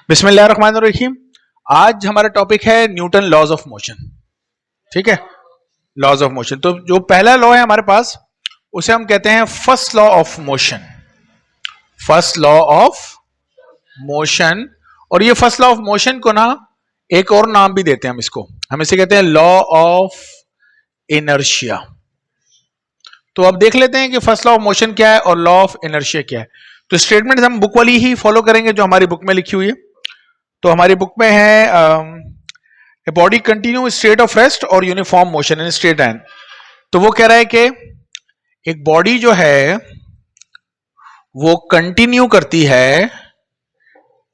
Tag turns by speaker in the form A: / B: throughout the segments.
A: बिस्मिल्लाहिर्रहमानिर्रहीम। आज हमारा टॉपिक है न्यूटन लॉज ऑफ मोशन। ठीक है, लॉज ऑफ मोशन। तो जो पहला लॉ है हमारे पास उसे हम कहते हैं first law of motion. First law of motion. और ये फर्स्ट लॉ ऑफ मोशन को ना एक और नाम भी देते हैं हम इसे कहते हैं लॉ ऑफ इनर्शिया। तो अब देख लेते हैं कि फर्स्ट लॉ ऑफ मोशन क्या है और लॉ ऑफ इनर्शिया क्या है। तो स्टेटमेंट हम बुक वाली ही फॉलो करेंगे जो हमारी बुक में लिखी हुई है। तो हमारी बुक में है body continue state of rest और uniform motion in straight line. तो वो कह रहा है कि एक बॉडी जो है वो कंटिन्यू करती है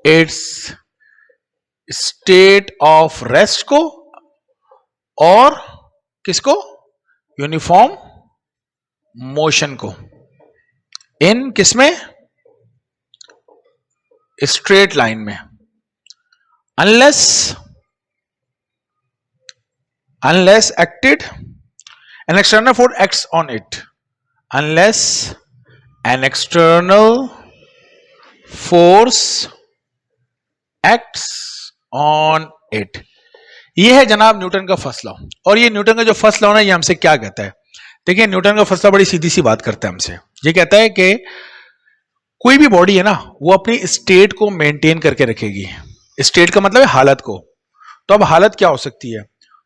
A: इट्स स्टेट ऑफ रेस्ट को और किसको, यूनिफॉर्म मोशन को। इन किसमें, स्ट्रेट लाइन में, unless acted an external force acts on it, unless an external force acts on it। ये है जनाब न्यूटन का फर्स्ट लॉ। और ये न्यूटन का जो फर्स्ट लॉ है ये हमसे क्या कहता है, देखिए न्यूटन का फर्स्ट लॉ बड़ी सीधी सी बात करता है हमसे। ये कहता है कि कोई भी बॉडी है ना वो अपनी स्टेट को मेंटेन करके रखेगी। स्टेट का मतलब है हालत को। तो अब हालत क्या हो सकती है,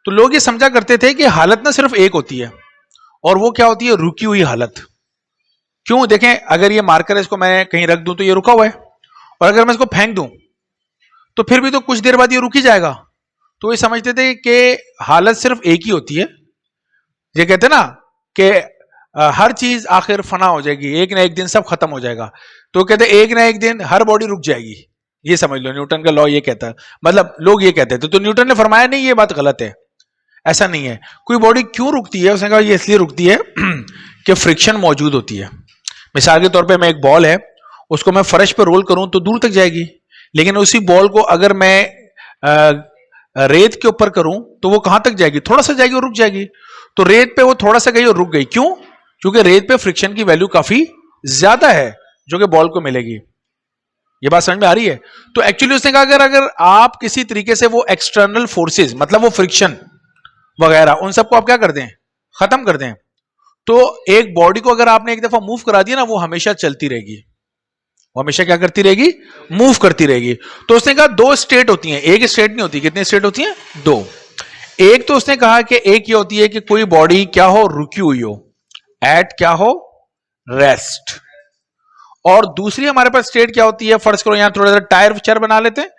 A: तो लोग ये समझा करते थे कि हालत ना सिर्फ एक होती है और वो क्या होती है, रुकी हुई हालत। क्यों, देखें अगर ये मार्कर इसको मैं कहीं रख दूं तो ये रुका हुआ है, और अगर मैं इसको फेंक दूं तो फिर भी तो कुछ देर बाद ये रुक ही जाएगा। तो ये समझते थे कि हालत सिर्फ एक ही होती है। ये कहते ना कि हर चीज आखिर फना हो जाएगी, एक ना एक दिन सब खत्म हो जाएगा। तो कहते एक ना एक दिन हर बॉडी रुक जाएगी। ये समझ लो न्यूटन का लॉ ये कहता है, मतलब लोग ये कहते थे। तो न्यूटन ने फरमाया नहीं, ये बात गलत है, ऐसा नहीं है। कोई बॉडी क्यों रुकती है, उसने कहा ये इसलिए रुकती है कि फ्रिक्शन मौजूद होती है। मिसाल के तौर पे मैं एक बॉल है उसको मैं फर्श पे रोल करूं तो दूर तक जाएगी, लेकिन उसी बॉल को अगर मैं रेत के ऊपर करूं तो वो कहां तक जाएगी, थोड़ा सा जाएगी और रुक जाएगी। तो रेत पे वो थोड़ा सा गई और रुक गई, क्यों, क्योंकि रेत पे फ्रिक्शन की वैल्यू काफी ज्यादा है जो कि बॉल को मिलेगी। ये बात समझ में आ रही है। तो एक्चुअली उसने कहा अगर आप किसी तरीके से वो एक्सटर्नल फोर्सेस मतलब वो फ्रिक्शन वगैरह उन सबको आप क्या कर दें, खत्म कर दें, तो एक बॉडी को अगर आपने एक दफा मूव करा दिया ना वो हमेशा चलती रहेगी, वो हमेशा क्या करती रहेगी, मूव करती रहेगी। तो उसने कहा दो स्टेट होती हैं, एक स्टेट नहीं होती। कितनी स्टेट होती हैं, दो। एक तो उसने कहा कि एक ये होती है कि कोई बॉडी क्या हो, रुकी हुई हो, एट क्या हो, रेस्ट। और दूसरी हमारे पास स्टेट क्या होती है, फर्ज करो यहां थोड़ा सा टायर चेयर बना लेते हैं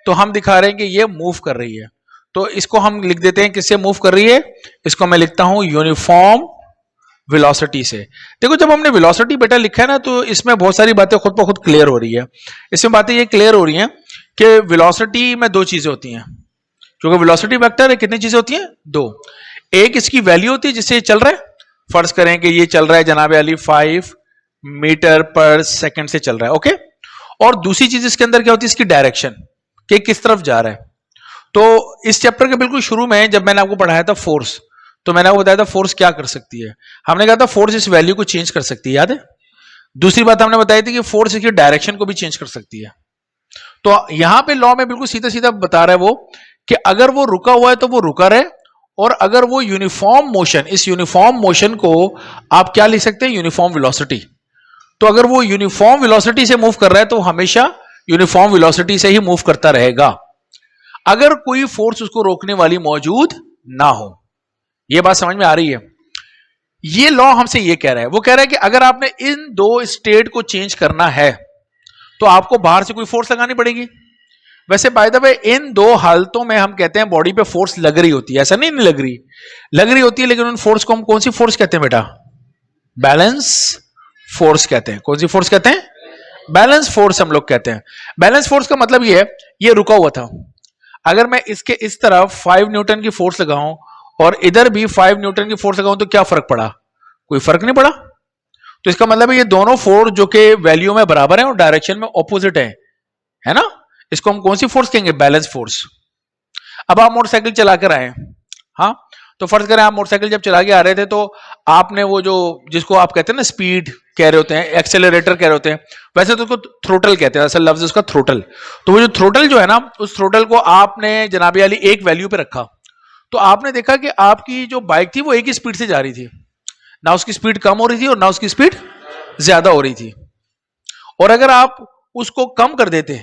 A: तो हम दिखा रहे हैं कि ये मूव कर रही है। तो इसको हम लिख देते हैं किससे मूव कर रही है, इसको मैं लिखता हूं यूनिफॉर्म वेलोसिटी से। देखो जब हमने वेलोसिटी बेटा लिखा है ना तो इसमें बहुत सारी बातें खुद ब खुद क्लियर हो रही है। इसमें बातें ये क्लियर हो रही हैं कि वेलोसिटी में दो चीजें होती हैं, क्योंकि वेलोसिटी वेक्टर है, कितनी चीजें होती हैं, दो। एक इसकी वैल्यू होती है जिससे ये चल रहा है, फर्ज करें कि ये चल रहा है जनाब अली 5 मीटर पर सेकंड से चल रहा है, ओके। और दूसरी चीज इसके अंदर क्या होती है, इसकी डायरेक्शन कि किस तरफ जा रहा है। तो इस चैप्टर के बिल्कुल शुरू में जब मैंने आपको पढ़ाया था फोर्स, तो मैंने आपको बताया था फोर्स क्या कर सकती है। हमने कहा था फोर्स इस वैल्यू को चेंज कर सकती है, याद है। दूसरी बात हमने बताई थी कि फोर्स इसकी डायरेक्शन को भी चेंज कर सकती है। तो यहां पे लॉ में बिल्कुल सीधा सीधा बता रहा है वो कि अगर वो रुका हुआ है तो वो रुका रहे, और अगर वो यूनिफॉर्म मोशन, इस यूनिफॉर्म मोशन को आप क्या लिख सकते हैं, यूनिफॉर्म वेलोसिटी। तो अगर वो यूनिफॉर्म वेलोसिटी से मूव कर रहा है तो हमेशा यूनिफॉर्म वेलोसिटी से ही मूव करता रहेगा, अगर कोई फोर्स उसको रोकने वाली मौजूद ना हो। ये बात समझ में आ रही है। ये लॉ हमसे ये कह रहा है, वो कह रहा है कि अगर आपने इन दो स्टेट को चेंज करना है तो आपको बाहर से कोई फोर्स लगानी पड़ेगी। वैसे बाय द वे इन दो हालतों में हम कहते हैं बॉडी पे फोर्स लग रही होती है, ऐसा नहीं लग रही होती है, लेकिन उन फोर्स को हम कौन सी फोर्स कहते हैं बेटा, बैलेंस फोर्स कहते हैं। कौन सी फोर्स कहते हैं, बैलेंस फोर्स हम लोग कहते हैं। बैलेंस फोर्स का मतलब ये है, ये रुका हुआ था, अगर मैं इसके इस तरफ 5 न्यूटन की फोर्स लगाऊं और इधर भी 5 न्यूटन की फोर्स लगाऊं तो क्या फर्क पड़ा, कोई फर्क नहीं पड़ा। तो इसका मतलब है ये दोनों फोर्स जो कि वैल्यू में बराबर है और डायरेक्शन में ऑपोजिट है ना, इसको हम कौन सी फोर्स कहेंगे, बैलेंस फोर्स। अब आप मोटरसाइकिल चलाकर आए, हाँ, तो फर्ज करें आप मोटरसाइकिल जब चला के आ रहे थे तो आपने वो जो जिसको आप कहते हैं ना स्पीड कह रहे होते हैं, एक्सेलरेटर कह रहे होते हैं, वैसे तो उसको थ्रोटल कहते हैं, असल लफ्ज उसका थ्रोटल। तो वो जो थ्रोटल जो है ना, उस थ्रोटल को आपने जनाबे वाली एक वैल्यू पे रखा, तो आपने देखा कि आपकी जो बाइक थी वो एक ही स्पीड से जा रही थी, ना उसकी स्पीड कम हो रही थी और ना उसकी स्पीड ज्यादा हो रही थी। और अगर आप उसको कम कर देते,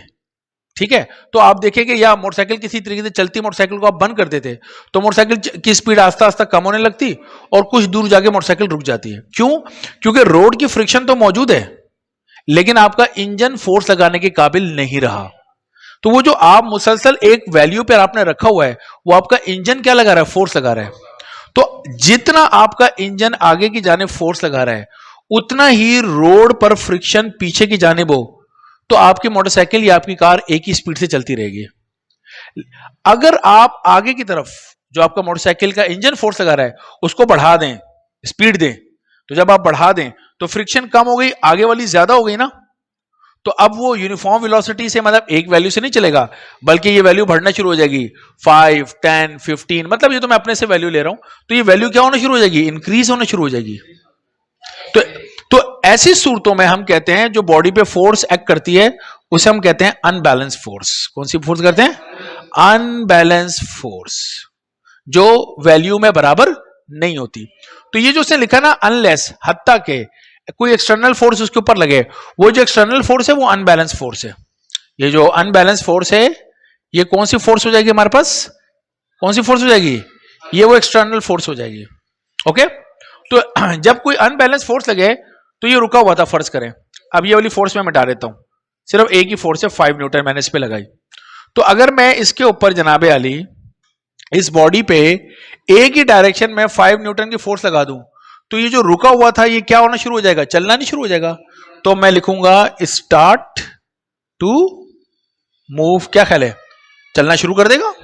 A: ठीक है, तो आप देखेंगे, या मोटरसाइकिल किसी तरीके से चलती मोटरसाइकिल को आप बंद कर देते, तो मोटरसाइकिल की स्पीड आस्ता आस्ता कम होने लगती और कुछ दूर जाके मोटरसाइकिल रुक जाती है। क्यों? क्योंकि रोड की फ्रिक्शन तो मौजूद है, लेकिन आपका इंजन फोर्स लगाने के काबिल नहीं रहा। तो वो जो आप मुसलसल एक वैल्यू पर आपने रखा हुआ है, वो आपका इंजन क्या लगा रहा है? फोर्स लगा रहा है। तो जितना आपका इंजन आगे की जाने फोर्स लगा रहा है, उतना ही रोड पर फ्रिक्शन पीछे की जाने वो, तो आपकी मोटरसाइकिल या आपकी कार एक ही स्पीड से चलती रहेगी। अगर आप आगे की तरफ जो आपका मोटरसाइकिल का इंजन फोर्स लगा रहा है उसको बढ़ा दें, स्पीड दें, तो जब आप बढ़ा दें तो फ्रिक्शन कम हो गई, आगे वाली ज्यादा हो गई ना, तो अब वो यूनिफॉर्म वेलोसिटी से, मतलब एक वैल्यू से नहीं चलेगा, बल्कि ये वैल्यू बढ़ना शुरू हो जाएगी, 5, 10, 15, मतलब ये तो मैं अपने से वैल्यू ले रहा हूं, तो ये वैल्यू क्या होना शुरू हो जाएगी? इंक्रीज होना शुरू हो जाएगी। तो ऐसी सूरतों में हम कहते हैं जो बॉडी पे फोर्स एक्ट करती है उसे हम कहते हैं अनबैलेंस फोर्स। कौन सी फोर्स करते हैं? अनबैलेंस फोर्स, जो वैल्यू में बराबर नहीं होती। तो ये जो उसने लिखा ना, अनलेस, हत्ता के कोई एक्सटर्नल फोर्स उसके ऊपर लगे, वो जो एक्सटर्नल फोर्स है वो अनबैलेंस फोर्स है। ये जो अनबैलेंस फोर्स है, ये कौन सी फोर्स हो जाएगी हमारे पास? कौन सी फोर्स हो जाएगी? ये वो एक्सटर्नल फोर्स हो जाएगी। ओके, तो जब कोई अनबैलेंस फोर्स लगे, तो ये रुका हुआ था, फर्ज करें, अब ये वाली फोर्स मैं मिटा देता हूं, सिर्फ एक ही फोर्स है, 5 न्यूटन मैंने इस पे लगाई। तो अगर मैं इसके ऊपर जनाबे अली इस बॉडी पे एक ही डायरेक्शन में 5 न्यूटन की फोर्स लगा दूं, तो ये जो रुका हुआ था ये क्या होना शुरू हो जाएगा? चलना नहीं शुरू हो जाएगा। तो मैं लिखूंगा स्टार्ट टू मूव। क्या ख्याल है? चलना शुरू कर देगा।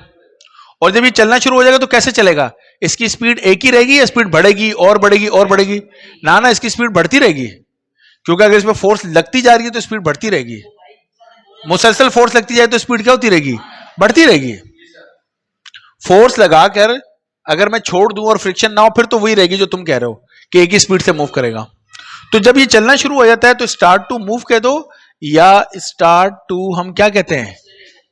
A: और जब ये चलना शुरू हो जाएगा तो कैसे चलेगा? इसकी स्पीड एक ही रहेगी या स्पीड बढ़ेगी और बढ़ेगी और बढ़ेगी? ना ना, इसकी स्पीड बढ़ती रहेगी, क्योंकि अगर इसमें फोर्स लगती जा रही है तो स्पीड बढ़ती रहेगी। मुसलसल फोर्स लगती जाए तो स्पीड क्या होती रहेगी? बढ़ती रहेगी। फोर्स लगाकर अगर मैं छोड़ दूं और फ्रिक्शन ना हो, फिर तो वही रहेगी जो तुम कह रहे हो कि एक ही स्पीड से मूव करेगा। तो जब ये चलना शुरू हो जाता है तो स्टार्ट टू मूव कह दो, या स्टार्ट टू हम क्या कहते हैं?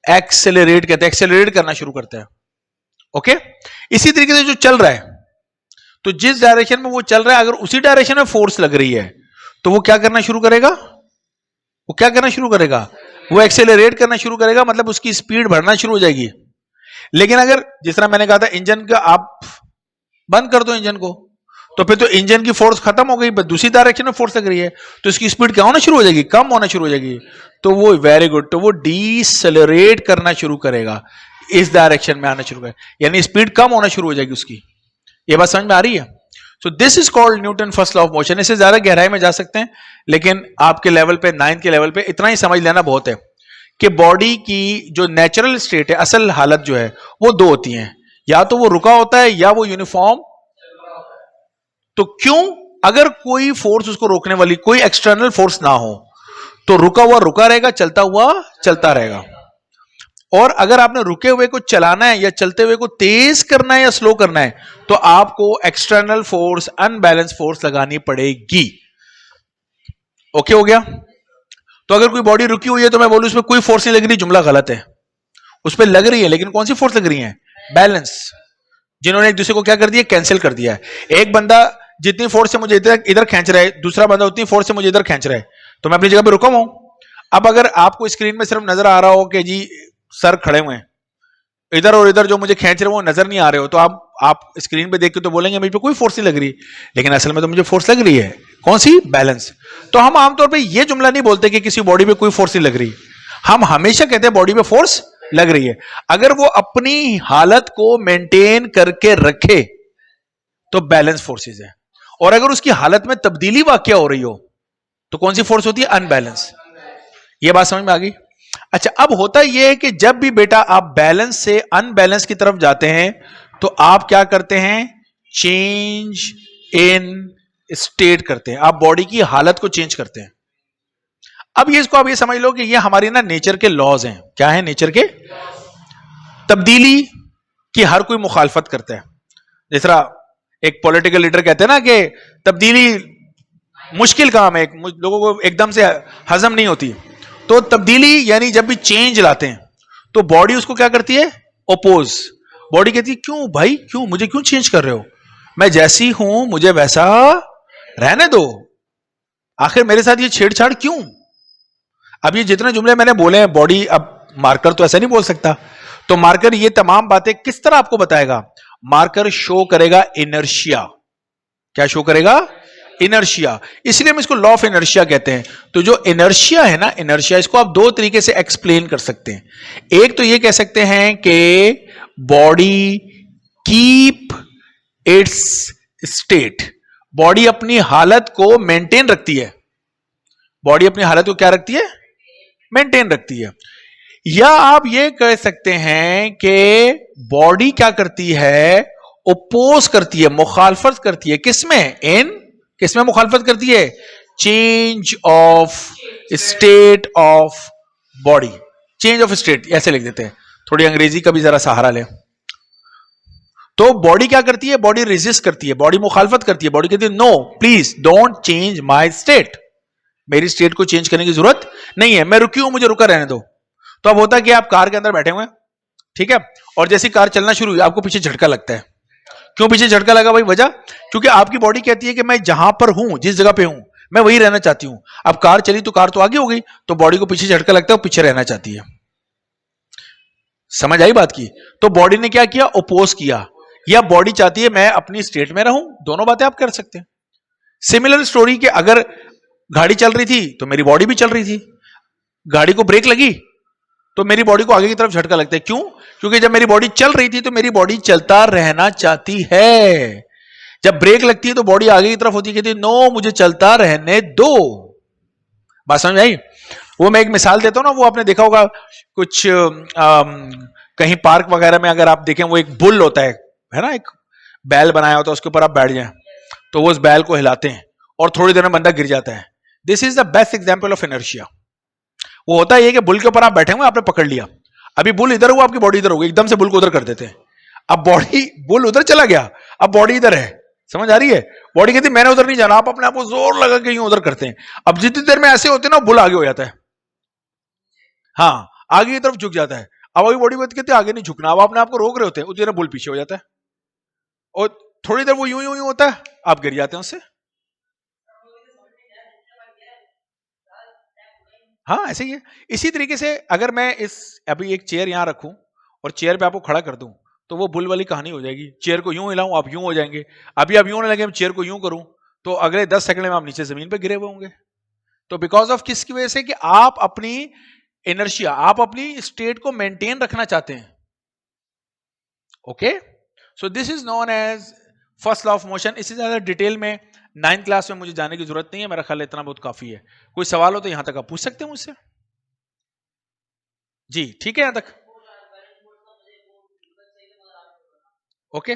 A: एक्सेलरेट कहते हैं। एक्सेलरेट करना शुरू करता है। ओके, इसी तरीके से जो चल रहा है, तो जिस डायरेक्शन में वो चल रहा है, अगर उसी डायरेक्शन में फोर्स लग रही है तो वो क्या करना शुरू करेगा? वो क्या करना शुरू करेगा? वो एक्सेलरेट करना शुरू करेगा, मतलब उसकी स्पीड बढ़ना शुरू हो जाएगी। लेकिन अगर जिस तरह मैंने कहा था, इंजन का आप बंद कर दो इंजन को, तो फिर तो इंजन की फोर्स खत्म हो गई, बस दूसरी डायरेक्शन में फोर्स लग रही है, तो इसकी स्पीड क्या होना शुरू हो जाएगी? कम होना शुरू हो जाएगी। तो वो वेरी गुड, तो वो डीसेलरेट करना शुरू करेगा, इस डायरेक्शन में आना शुरू करेगा, यानी स्पीड कम होना शुरू हो जाएगी उसकी। ये बात समझ में आ रही है? सो this is called Newton first law of motion. इससे ज्यादा गहराई में जा सकते हैं, लेकिन आपके लेवल पे, 9th के लेवल पे इतना ही समझ लेना बहुत है कि बॉडी की जो नेचुरल स्टेट है, असल हालत जो है, वो दो होती हैं, या तो वो रुका होता है या वो यूनिफॉर्म। तो क्यों? अगर कोई फोर्स उसको रोकने वाली, कोई एक्सटर्नल फोर्स ना हो, तो रुका हुआ रुका रहेगा, चलता हुआ चलता रहेगा। और अगर आपने रुके हुए को चलाना है या चलते हुए को तेज करना है या स्लो करना है, तो आपको एक्सटर्नल फोर्स, अनबैलेंस फोर्स लगानी पड़ेगी। ओके हो गया? तो अगर कोई बॉडी रुकी हुई है तो मैं बोलूं उसमें कोई फोर्स नहीं लग रही, जुमला गलत है। उस पर लग रही है, लेकिन कौन सी फोर्स लग रही है? बैलेंस। जिन्होंने एक दूसरे को क्या कर दिया? कैंसिल कर दिया है। एक बंदा जितनी फोर्स से मुझे इधर खींच रहा है, दूसरा बंदा उतनी फोर्स से मुझे इधर खींच रहा है, तो मैं अपनी जगह पे रुका हूं। अब अगर आपको स्क्रीन में सिर्फ नजर आ रहा हो कि जी सर खड़े हुए हैं, इधर और इधर जो मुझे खींच रहे हो वो नजर नहीं आ रहे हो, तो आप स्क्रीन पे देख के तो बोलेंगे मुझे पे कोई फोर्स नहीं लग रही, लेकिन असल में तो मुझे फोर्स लग रही है। कौन सी? बैलेंस। तो हम आमतौर पे ये जुमला नहीं बोलते कि किसी बॉडी पे कोई फोर्स नहीं लग रही, हम हमेशा कहते हैं बॉडी पे फोर्स लग रही है। अगर वो अपनी हालत को मेंटेन करके रखे तो बैलेंस फोर्सेज है, और अगर उसकी हालत में तब्दीली वाकया हो रही हो तो कौन सी फोर्स होती है? अनबैलेंस। ये बात समझ में आ गई? अच्छा, अब होता यह है कि जब भी बेटा आप बैलेंस से अनबैलेंस की तरफ जाते हैं तो आप क्या करते हैं? चेंज इन स्टेट करते हैं, आप बॉडी की हालत को चेंज करते हैं। अब ये इसको आप ये समझ लो कि ये हमारी ना नेचर के लॉज हैं। क्या है नेचर के? तब्दीली की हर कोई मुखालफत करता है। जिस तरह एक पॉलिटिकल लीडर कहते हैं ना कि तब्दीली मुश्किल काम है, लोगों को एकदम से हजम नहीं होती। तो तब्दीली यानी जब भी चेंज लाते हैं तो बॉडी उसको क्या करती है, ओपोज। बॉडी कहती है क्यों भाई, क्यों मुझे क्यों चेंज कर रहे हो, मैं जैसी हूं मुझे वैसा रहने दो, आखिर मेरे साथ ये छेड़छाड़ क्यों। अब ये जितने जुमले मैंने बोले हैं बॉडी, अब मार्कर तो ऐसा नहीं बोल सकता, तो मार्कर ये तमाम बातें किस तरह आपको बताएगा, मार्कर शो करेगा इनर्शिया। क्या शो करेगा, इनर्शिया। इसलिए हम इसको लॉ ऑफ इनर्शिया कहते हैं। तो जो इनर्शिया है ना, इनर्शिया, इसको आप दो तरीके से एक्सप्लेन कर सकते हैं। एक तो ये कह सकते हैं कि body keep its state, body अपनी हालत को मेंटेन रखती है, बॉडी अपनी हालत को क्या रखती है, मेंटेन रखती है। या आप ये कह सकते हैं कि बॉडी क्या करती है, ओपोज करती है, मुखालफत करती है, किसमें, किसमें मुखालफत करती है, change of state of body, change of state ऐसे लिख देते हैं, थोड़ी अंग्रेजी का भी जरा सहारा लें। तो बॉडी क्या करती है, बॉडी रेजिस्ट करती है, बॉडी मुखालफत करती है, बॉडी कहती है no please don't change my state, मेरी स्टेट को चेंज करने की जरूरत नहीं है, मैं रुकी हूं, मुझे रुका रहने दो। तो अब होता है कि आप कार के अंदर बैठे हुए हैं, ठीक है, और जैसी कार चलना शुरू हुई आपको पीछे झटका लगता है। क्यों पीछे झटका लगा भाई, वजह, क्योंकि आपकी बॉडी कहती है कि मैं जहां पर हूं, जिस जगह पे हूं, मैं वही रहना चाहती हूं। अब कार चली तो कार तो आगे हो गई, तो बॉडी को पीछे झटका लगता है, वो पीछे रहना चाहती है। समझ आई बात की। तो बॉडी ने क्या किया, ओपोज किया, या बॉडी चाहती है मैं अपनी स्टेट में रहूं, दोनों बातें आप कर सकते हैं। सिमिलर स्टोरी के अगर गाड़ी चल रही थी तो मेरी बॉडी भी चल रही थी, गाड़ी को ब्रेक लगी तो मेरी बॉडी को आगे की तरफ झटका लगता है। क्यों, क्योंकि जब मेरी बॉडी चल रही थी तो मेरी बॉडी चलता रहना चाहती है, जब ब्रेक लगती है तो बॉडी आगे की तरफ होती है, कहती है नो मुझे चलता रहने दो। बात समझ आई। वो मैं एक मिसाल देता हूं ना, वो आपने देखा होगा कुछ कहीं पार्क वगैरह में अगर आप देखें, वो एक बुल होता है ना, एक बैल बनाया होता है, उसके ऊपर आप बैठ जाएं तो वो उस बैल को हिलाते हैं और थोड़ी देर में बंदा गिर जाता है। This is the best example of inertia. वो होता है कि बुल के ऊपर आप बैठे हुए, आपने पकड़ लिया, अभी बुल इधर हुआ, आपकी बॉडी इधर हो गई, एकदम से बुल को उधर कर देते हैं, अब बॉडी, बुल उधर चला गया, अब बॉडी इधर है। समझ आ रही है। बॉडी कहती मैंने उधर नहीं जाना, आप अपने आप को जोर लगा के यूं उधर करते हैं। अब जितनी देर में ऐसे होते हैं ना, बुल आगे हो जाता है, हाँ आगे की तरफ झुक जाता है। अब अभी बॉडी कहती है आगे नहीं झुकना, अब अपने आप को रोक रहे होते हैं, उतनी देर बुल पीछे हो जाता है, और थोड़ी देर वो यूं यूं यूं होता है, आप गिर जाते हैं उससे। हाँ ऐसे ही है। इसी तरीके से अगर मैं इस अभी एक चेयर यहां रखूं और चेयर पे आपको खड़ा कर दूं, तो वो बुल वाली कहानी हो जाएगी। चेयर को यूं हिलाऊं, आप यूं हो जाएंगे, अभी आप यूं होने लगे, चेयर को यूं करूं, तो अगले 10 सेकंड में आप नीचे जमीन पे गिरे हुए होंगे। तो बिकॉज ऑफ किसकी वजह से, कि आप अपनी इनर्शिया, आप अपनी स्टेट को मेंटेन रखना चाहते हैं। Okay, so this is known as first law of motion. इससे ज्यादा डिटेल में 9th क्लास में मुझे जाने की जरूरत नहीं है, मेरा ख्याल इतना बहुत काफी है। कोई सवाल हो तो यहां तक आप पूछ सकते हैं मुझसे। जी ठीक है, यहां तक ओके।